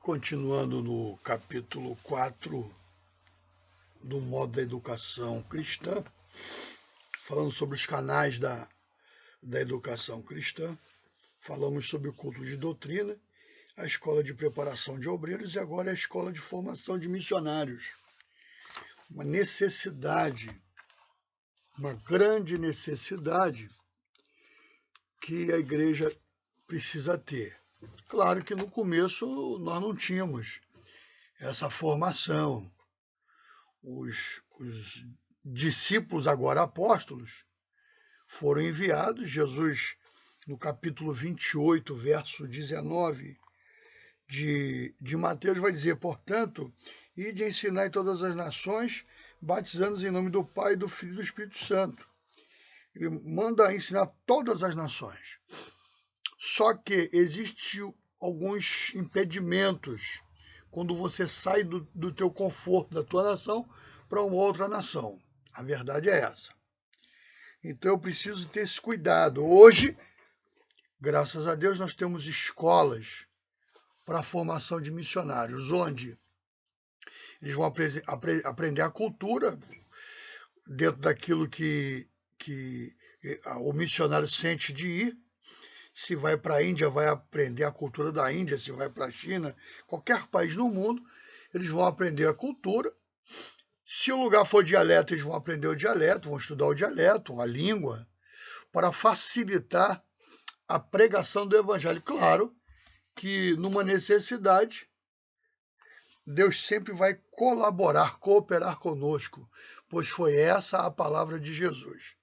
Continuando no capítulo 4 do modo da educação cristã, falando sobre os canais da educação cristã, falamos sobre o culto de doutrina, a escola de preparação de obreiros e agora a escola de formação de missionários. Uma necessidade, uma grande necessidade que a igreja precisa ter. Claro que no começo nós não tínhamos essa formação. Os discípulos, agora apóstolos, foram enviados. Jesus, no capítulo 28, verso 19 de Mateus, vai dizer: portanto, ide ensinar em todas as nações, batizando-os em nome do Pai, do Filho e do Espírito Santo. Ele manda ensinar todas as nações. Só que existem alguns impedimentos quando você sai do teu conforto, da tua nação, para uma outra nação. A verdade é essa. Então eu preciso ter esse cuidado. Hoje, graças a Deus, nós temos escolas para a formação de missionários, onde eles vão aprender a cultura dentro daquilo que o missionário sente de ir. Se vai para a Índia, vai aprender a cultura da Índia. Se vai para a China, qualquer país no mundo, eles vão aprender a cultura. Se o lugar for dialeto, eles vão aprender o dialeto, vão estudar o dialeto, a língua, para facilitar a pregação do evangelho. Claro que numa necessidade, Deus sempre vai colaborar, cooperar conosco, pois foi essa a palavra de Jesus.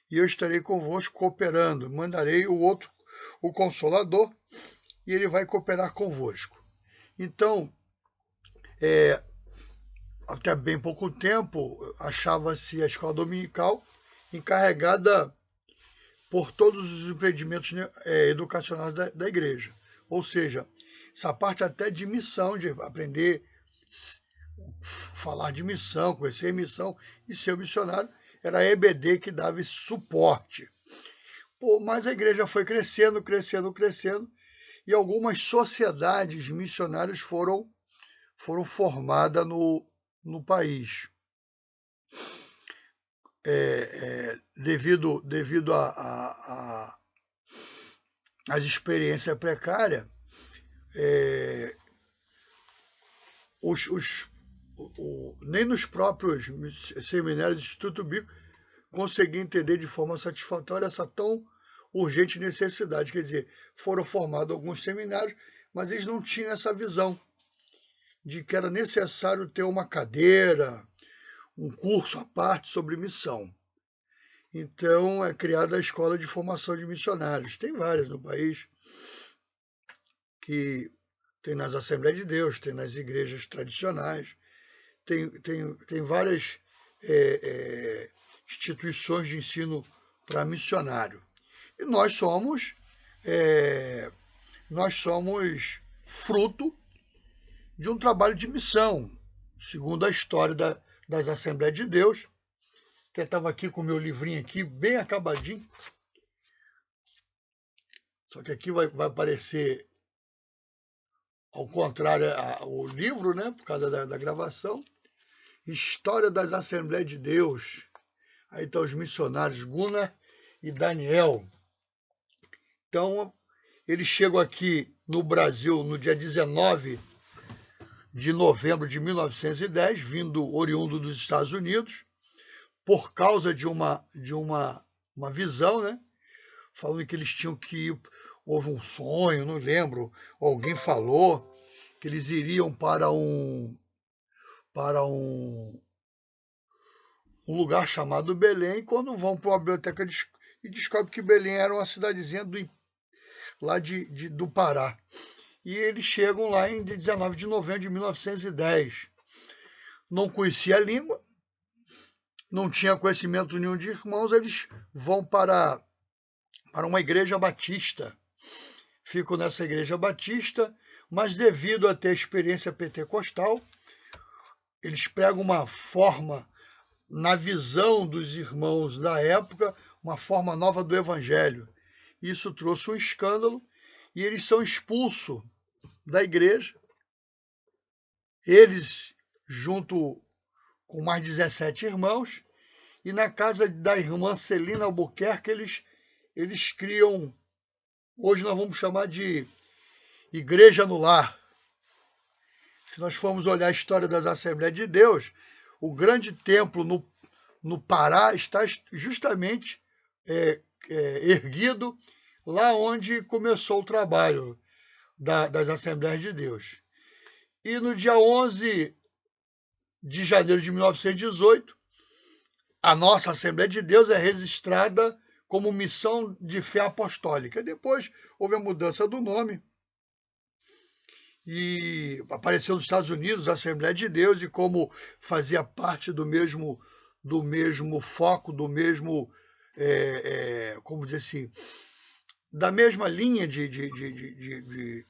E eu estarei convosco cooperando, mandarei o Consolador, e ele vai cooperar convosco. Então, até bem pouco tempo, achava-se a escola dominical encarregada por todos os empreendimentos educacionais da igreja. Ou seja, essa parte até de missão, de aprender, falar de missão, conhecer missão e ser missionário, era a EBD que dava esse suporte. Mas a igreja foi crescendo, e algumas sociedades missionárias foram formadas no país. Devido às experiências precárias, nem nos próprios seminários do Instituto Bíblico consegui entender de forma satisfatória essa tão urgente necessidade. Quer dizer, foram formados alguns seminários, mas eles não tinham essa visão de que era necessário ter uma cadeira, um curso à parte sobre missão. Então, é criada a Escola de Formação de Missionários. Tem várias no país, que tem nas Assembleias de Deus, tem nas igrejas tradicionais, tem várias instituições de ensino para missionário. E nós somos fruto de um trabalho de missão, segundo a história das Assembleias de Deus. Até estava aqui com o meu livrinho aqui, bem acabadinho. Só que aqui vai aparecer ao contrário o livro, né, por causa da gravação. História das Assembleias de Deus. Aí estão os missionários Gunnar e Daniel. Então, eles chegam aqui no Brasil no dia 19 de novembro de 1910, oriundo dos Estados Unidos, por causa de uma visão, né? Falando que eles tinham que ir. Houve um sonho, não lembro, alguém falou que eles iriam para um lugar chamado Belém, e quando vão para uma biblioteca e descobrem que Belém era uma cidadezinha lá do Pará. E eles chegam lá em 19 de novembro de 1910. Não conhecia a língua, não tinha conhecimento nenhum de irmãos, eles vão para uma igreja batista. Ficam nessa igreja batista, mas devido a ter a experiência pentecostal, eles pegam uma forma, na visão dos irmãos da época, uma forma nova do evangelho. Isso trouxe um escândalo e eles são expulsos da igreja Eles, junto com mais 17 irmãos, e na casa da irmã Celina Albuquerque, eles criam, hoje nós vamos chamar de Igreja no Lar. Se nós formos olhar a história das Assembleias de Deus, o grande templo no Pará está justamente erguido lá onde começou o trabalho das Assembleias de Deus. E no dia 11 de janeiro de 1918, a nossa Assembleia de Deus é registrada como Missão de Fé Apostólica. Depois houve a mudança do nome e apareceu nos Estados Unidos a Assembleia de Deus, e como fazia parte do mesmo foco, do mesmo, como dizer assim, da mesma linha de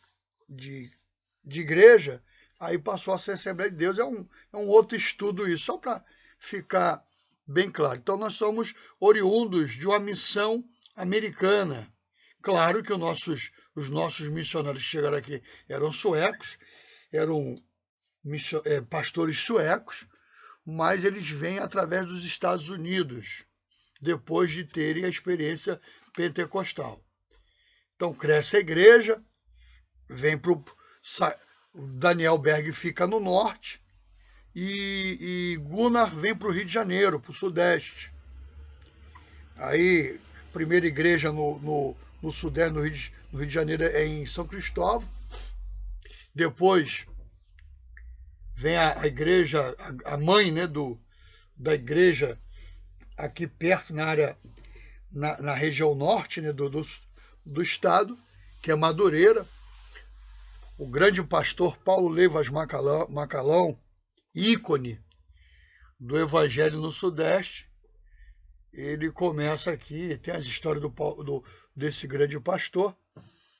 igreja, aí passou a ser Assembleia de Deus. É um outro estudo isso, só para ficar bem claro. Então, nós somos oriundos de uma missão americana. Claro que os nossos missionários que chegaram aqui eram suecos, eram pastores suecos, mas eles vêm através dos Estados Unidos, depois de terem a experiência pentecostal. Então, cresce a igreja, vem para o Daniel Berg, fica no norte, e Gunnar vem para o Rio de Janeiro, para o sudeste. Aí, primeira igreja no sudeste, no Rio de Janeiro, é em São Cristóvão. Depois vem a igreja, a mãe, né, da igreja aqui perto, na região norte, né, do estado, que é Madureira. O grande pastor Paulo Leivas Macalão, ícone do Evangelho no Sudeste, ele começa aqui, tem as histórias desse grande pastor,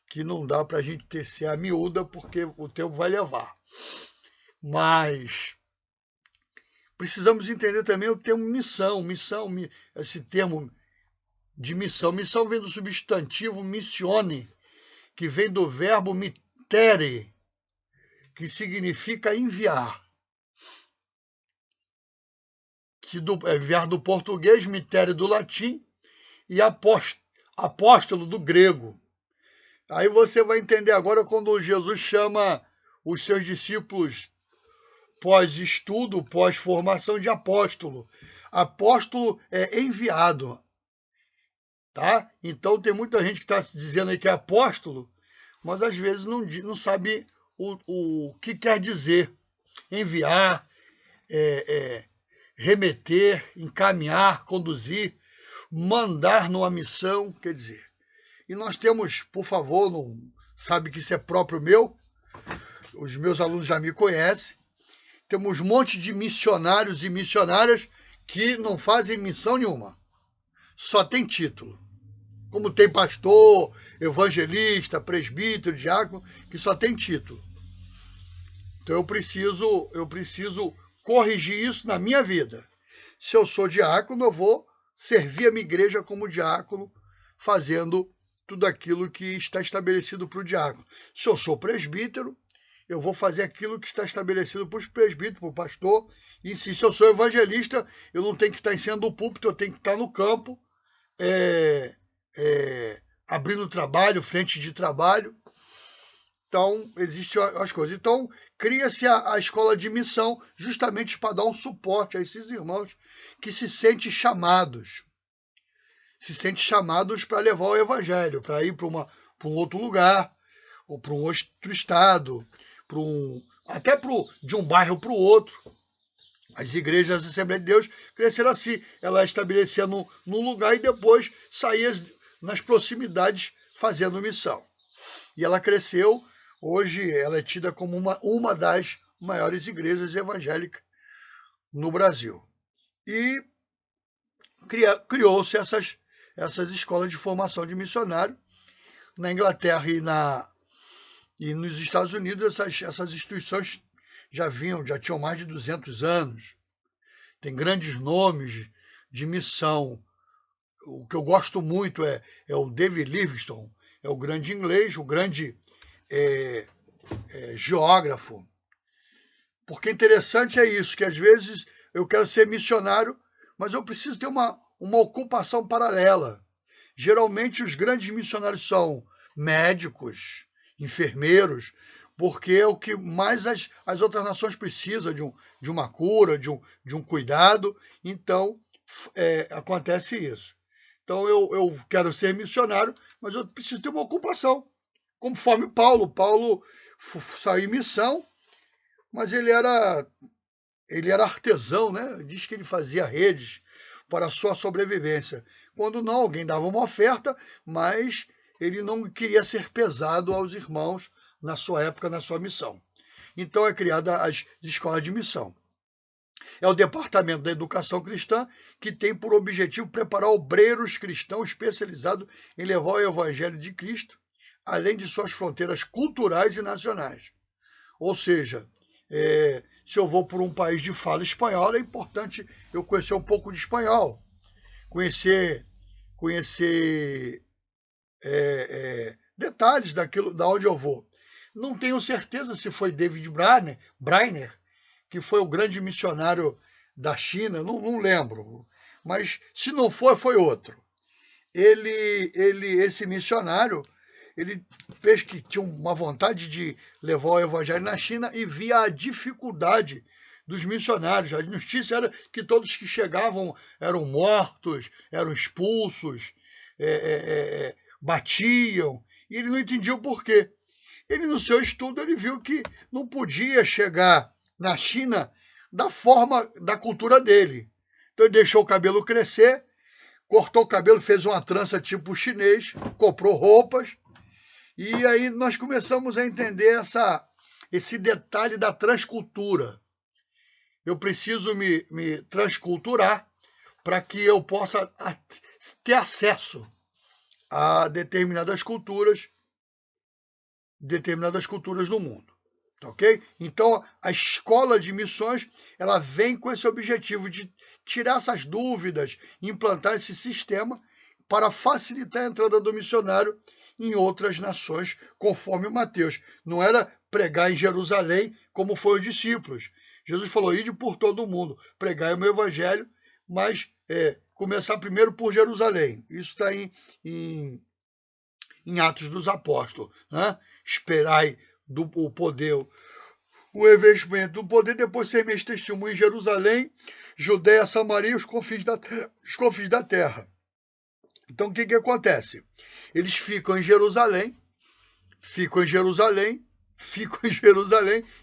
que não dá para a gente tecer a miúda, porque o tempo vai levar. Mas precisamos entender também o termo missão, esse termo de missão. Missão vem do substantivo missione, que vem do verbo mittere, que significa enviar. Enviar do português, mittere do latim, e apóstolo do grego. Aí você vai entender agora quando Jesus chama os seus discípulos pós-estudo, pós-formação, de apóstolo. Apóstolo é enviado, tá? Então tem muita gente que está dizendo aí que é apóstolo, mas às vezes não sabe o que quer dizer. Enviar, remeter, encaminhar, conduzir, mandar numa missão, quer dizer. E nós temos, por favor, não sabe que isso é próprio meu, os meus alunos já me conhecem, temos um monte de missionários e missionárias que não fazem missão nenhuma, só tem título. Como tem pastor, evangelista, presbítero, diácono, que só tem título. Então eu preciso corrigir isso na minha vida. Se eu sou diácono, eu vou servir a minha igreja como diácono, fazendo tudo aquilo que está estabelecido para o diácono. Se eu sou presbítero, eu vou fazer aquilo que está estabelecido para os presbíteros, para o pastor. E se eu sou evangelista, eu não tenho que estar em cima do púlpito, eu tenho que estar no campo, abrindo trabalho, frente de trabalho. Então, existem as coisas. Então, cria-se a escola de missão justamente para dar um suporte a esses irmãos que se sentem chamados. Se sentem chamados para levar o evangelho, para ir para um outro lugar, ou para um outro estado, até de um bairro para o outro. As igrejas da Assembleia de Deus cresceram assim. Ela estabelecia num lugar e depois saía nas proximidades fazendo missão. E ela cresceu. Hoje ela é tida como uma das maiores igrejas evangélicas no Brasil. E criou-se essas escolas de formação de missionário. Na Inglaterra e nos Estados Unidos, essas instituições já tinham mais de 200 anos. Tem grandes nomes de missão. O que eu gosto muito é o David Livingstone, é o grande inglês, o grande geógrafo. Porque interessante é isso, que às vezes eu quero ser missionário, mas eu preciso ter uma ocupação paralela. Geralmente os grandes missionários são médicos, enfermeiros, porque é o que mais as outras nações precisam, de uma cura, de um cuidado. Então, acontece isso. Então, eu quero ser missionário, mas eu preciso ter uma ocupação. Conforme Paulo. Paulo saiu em missão, mas ele era artesão, né? Diz que ele fazia redes para a sua sobrevivência. Quando não, alguém dava uma oferta, mas ele não queria ser pesado aos irmãos na sua época, na sua missão. Então é criada as escolas de missão. É o Departamento da Educação Cristã que tem por objetivo preparar obreiros cristãos especializados em levar o Evangelho de Cristo, além de suas fronteiras culturais e nacionais. Ou seja, se eu vou por um país de fala espanhola, é importante eu conhecer um pouco de espanhol, conhecer detalhes daquilo, da onde eu vou. Não tenho certeza se foi David Brainer, que foi o grande missionário da China, não lembro, mas se não foi, foi outro. Esse missionário, ele fez que tinha uma vontade de levar o evangelho na China e via a dificuldade dos missionários. A notícia era que todos que chegavam eram mortos, eram expulsos, batiam, e ele não entendia o porquê. Ele, no seu estudo, ele viu que não podia chegar na China da forma da cultura dele. Então ele deixou o cabelo crescer, cortou o cabelo, fez uma trança tipo chinês, comprou roupas, e aí nós começamos a entender esse detalhe da transcultura. Eu preciso me transculturar para que eu possa ter acesso a determinadas culturas do mundo. Ok? Então, a escola de missões, ela vem com esse objetivo de tirar essas dúvidas, implantar esse sistema para facilitar a entrada do missionário em outras nações, conforme Mateus. Não era pregar em Jerusalém, como foi os discípulos. Jesus falou, ide por todo o mundo, pregai o meu evangelho, mas começar primeiro por Jerusalém. Isso está em Atos dos Apóstolos. Né? Esperai o poder, o revestimento do poder, depois ser meus testemunhos em Jerusalém, Judeia, Samaria e os confins da terra. Então, o que acontece? Eles ficam em Jerusalém,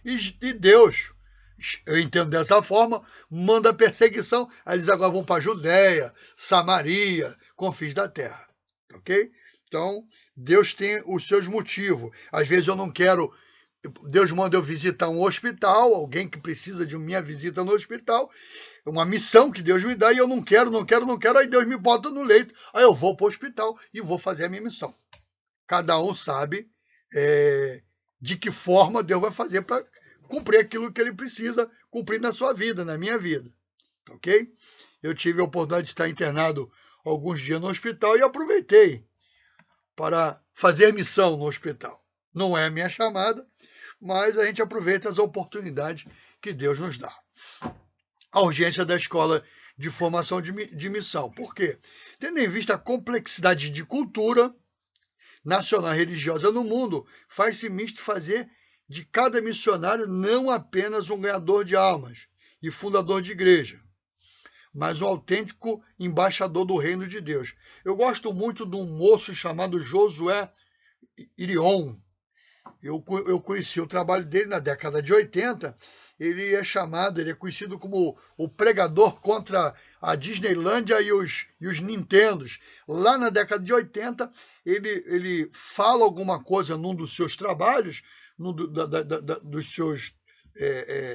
e Deus, eu entendo dessa forma, manda perseguição, aí eles agora vão para Judeia, Samaria, confins da terra. Ok? Então, Deus tem os seus motivos. Às vezes eu não quero... Deus manda eu visitar um hospital, alguém que precisa de minha visita no hospital, uma missão que Deus me dá, e eu não quero, aí Deus me bota no leito, aí eu vou para o hospital e vou fazer a minha missão. Cada um sabe de que forma Deus vai fazer para cumprir aquilo que ele precisa cumprir na sua vida, na minha vida. Ok? Eu tive a oportunidade de estar internado alguns dias no hospital e aproveitei para fazer missão no hospital. Não é a minha chamada, mas a gente aproveita as oportunidades que Deus nos dá. A urgência da escola de formação de missão. Por quê? Tendo em vista a complexidade de cultura nacional e religiosa no mundo, faz-se misto fazer de cada missionário não apenas um ganhador de almas e fundador de igreja, mas um autêntico embaixador do reino de Deus. Eu gosto muito de um moço chamado Josué Irion. Eu conheci o trabalho dele na década de 80. Ele é conhecido como o pregador contra a Disneylândia e os Nintendos. Lá na década de 80, ele fala alguma coisa num dos seus trabalhos,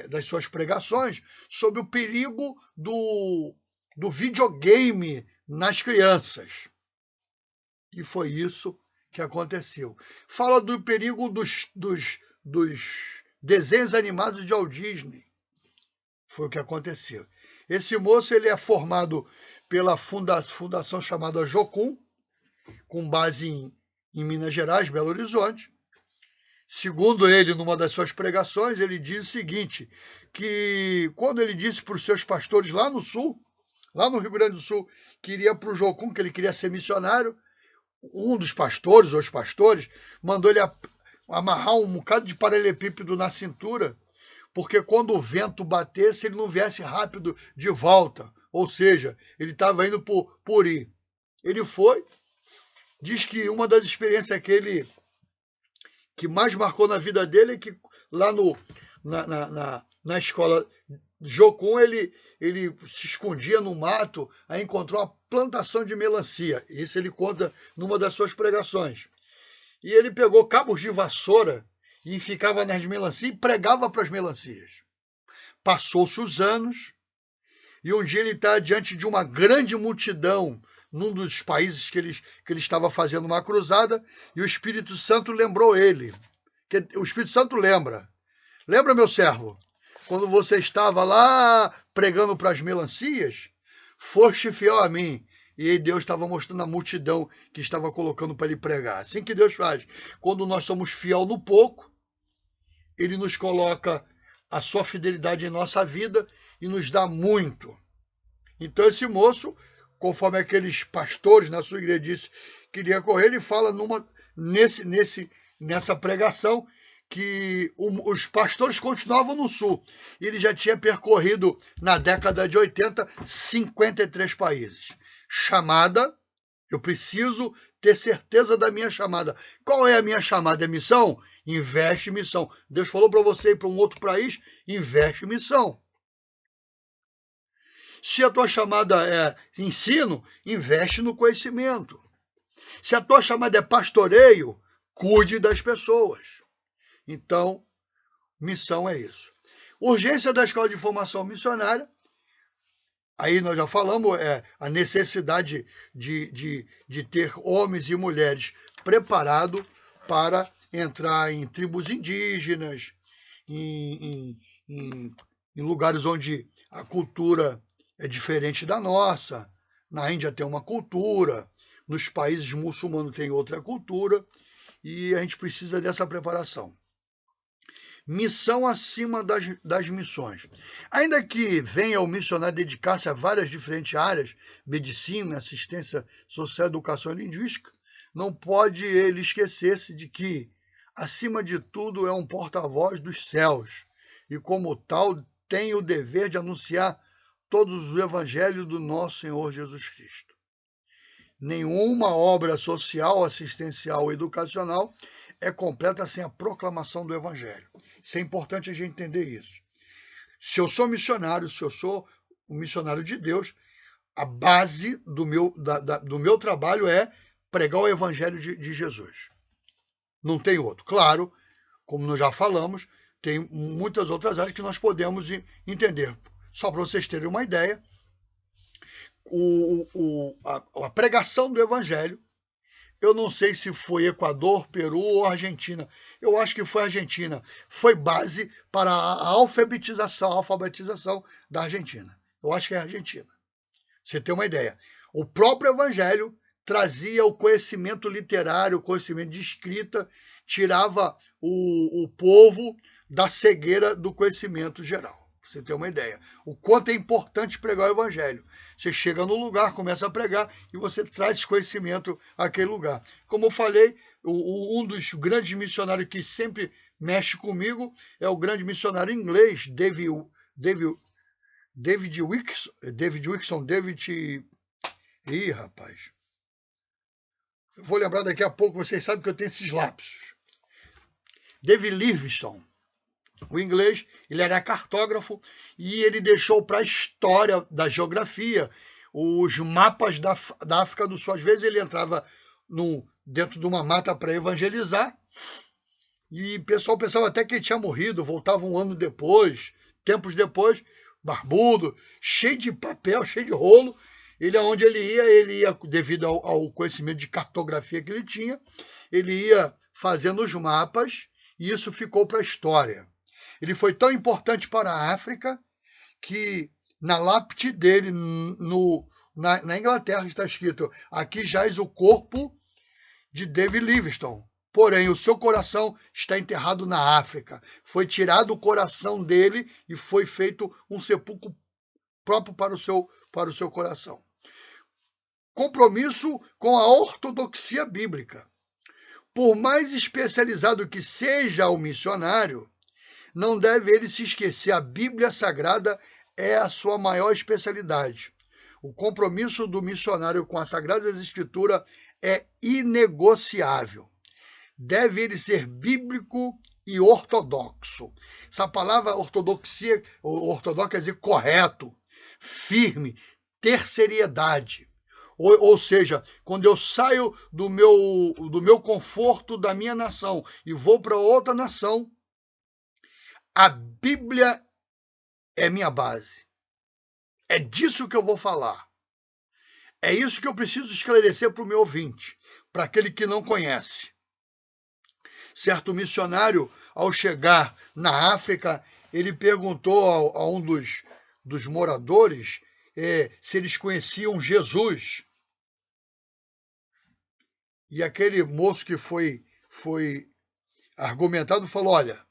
das suas pregações, sobre o perigo do videogame nas crianças. E foi isso que aconteceu. Fala do perigo dos desenhos animados de Walt Disney. Foi o que aconteceu. Esse moço ele é formado pela fundação chamada Jocum, com base em Minas Gerais, Belo Horizonte. Segundo ele, numa das suas pregações, ele diz o seguinte, que quando ele disse para os seus pastores lá no Sul, lá no Rio Grande do Sul, que iria para o Jocum, que ele queria ser missionário, um dos pastores, ou os pastores, mandou ele amarrar um bocado de paralelepípedo na cintura, porque quando o vento batesse, ele não viesse rápido de volta. Ou seja, ele estava indo por ir. Ele foi, diz que uma das experiências que mais marcou na vida dele é que lá na escola Jocum, ele se escondia no mato, aí encontrou uma plantação de melancia. Isso ele conta numa das suas pregações. E ele pegou cabos de vassoura e ficava nas melancias e pregava para as melancias. Passou-se os anos e um dia ele está diante de uma grande multidão num dos países que ele estava fazendo uma cruzada e o Espírito Santo lembrou ele. O Espírito Santo lembra. Lembra, meu servo? Quando você estava lá pregando para as melancias, foste fiel a mim. E aí Deus estava mostrando a multidão que estava colocando para ele pregar. Assim que Deus faz. Quando nós somos fiel no pouco, ele nos coloca a sua fidelidade em nossa vida e nos dá muito. Então esse moço, conforme aqueles pastores na sua igreja disse que iria correr, ele fala nessa pregação que os pastores continuavam no Sul. Ele já tinha percorrido, na década de 80, 53 países. Chamada, eu preciso ter certeza da minha chamada. Qual é a minha chamada? É missão? Investe em missão. Deus falou para você ir para um outro país, investe em missão. Se a tua chamada é ensino, investe no conhecimento. Se a tua chamada é pastoreio, cuide das pessoas. Então, missão é isso. Urgência da Escola de Formação Missionária, aí nós já falamos, é a necessidade de ter homens e mulheres preparados para entrar em tribos indígenas, em lugares onde a cultura é diferente da nossa. Na Índia tem uma cultura, nos países muçulmanos tem outra cultura, e a gente precisa dessa preparação. Missão acima das missões. Ainda que venha o missionário dedicar-se a várias diferentes áreas, medicina, assistência social, educação e linguística, não pode ele esquecer-se de que, acima de tudo, é um porta-voz dos céus e, como tal, tem o dever de anunciar todos os evangelhos do nosso Senhor Jesus Cristo. Nenhuma obra social, assistencial ou educacional é completa sem a proclamação do evangelho. Isso é importante a gente entender isso. Se eu sou missionário, se eu sou um missionário de Deus, a base do meu trabalho é pregar o evangelho de Jesus. Não tem outro. Claro, como nós já falamos, tem muitas outras áreas que nós podemos entender. Só para vocês terem uma ideia, a pregação do evangelho, eu não sei se foi Equador, Peru ou Argentina. Eu acho que foi Argentina. Foi base para a alfabetização da Argentina. Eu acho que é Argentina. Você tem uma ideia. O próprio evangelho trazia o conhecimento literário, o conhecimento de escrita, tirava o povo da cegueira do conhecimento geral. Você tem uma ideia. O quanto é importante pregar o evangelho. Você chega no lugar, começa a pregar e você traz conhecimento àquele lugar. Como eu falei, um dos grandes missionários que sempre mexe comigo é o grande missionário inglês, David Wilkerson. Ih, rapaz. Eu vou lembrar daqui a pouco, vocês sabem que eu tenho esses lapsos. David Livingstone. O inglês, ele era cartógrafo e ele deixou para a história da geografia os mapas da África do Sul. Às vezes ele entrava dentro de uma mata para evangelizar e o pessoal pensava até que ele tinha morrido, voltava um ano depois, tempos depois, barbudo, cheio de papel, cheio de rolo. Aonde ele ia, devido ao conhecimento de cartografia que ele tinha, ele ia fazendo os mapas e isso ficou para a história. Ele foi tão importante para a África que na lápide dele, na Inglaterra, está escrito: aqui jaz o corpo de David Livingstone, porém o seu coração está enterrado na África. Foi tirado o coração dele e foi feito um sepulcro próprio para o seu coração. Compromisso com a ortodoxia bíblica. Por mais especializado que seja o missionário, não deve ele se esquecer, a Bíblia Sagrada é a sua maior especialidade. O compromisso do missionário com as Sagradas Escrituras é inegociável. Deve ele ser bíblico e ortodoxo. Essa palavra ortodoxia, ortodoxo quer dizer correto, firme, ter seriedade. Ou seja, quando eu saio do meu conforto, da minha nação, e vou para outra nação, a Bíblia é minha base. É disso que eu vou falar. É isso que eu preciso esclarecer para o meu ouvinte, para aquele que não conhece. Certo missionário, ao chegar na África, ele perguntou a um dos moradores se eles conheciam Jesus. E aquele moço que foi argumentado falou, olha,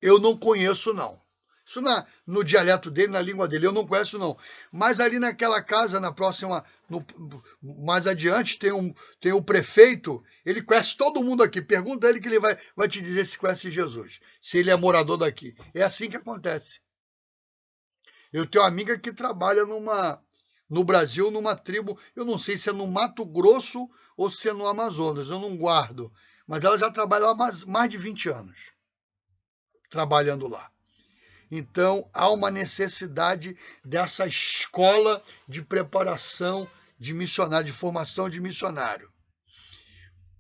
eu não conheço não. Isso no dialeto dele, na língua dele, eu não conheço não. Mas ali naquela casa, mais adiante, tem o prefeito, ele conhece todo mundo aqui. Pergunta a ele que ele vai te dizer se conhece Jesus, se ele é morador daqui. É assim que acontece. Eu tenho uma amiga que trabalha no Brasil, numa tribo, eu não sei se é no Mato Grosso ou se é no Amazonas, eu não guardo. Mas ela já trabalha lá mais de 20 anos, trabalhando lá. Então, há uma necessidade dessa escola de preparação de missionário, de formação de missionário.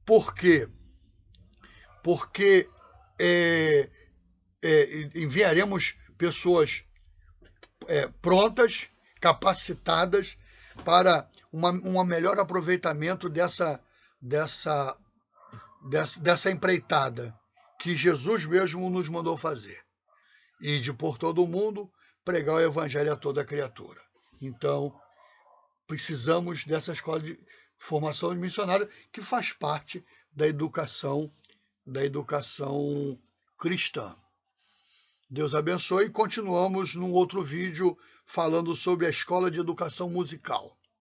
Por quê? Porque enviaremos pessoas prontas, capacitadas para um melhor aproveitamento dessa empreitada que Jesus mesmo nos mandou fazer. Ide por todo o mundo, pregar o evangelho a toda criatura. Então, precisamos dessa escola de formação de missionário que faz parte da educação cristã. Deus abençoe e continuamos num outro vídeo falando sobre a escola de educação musical.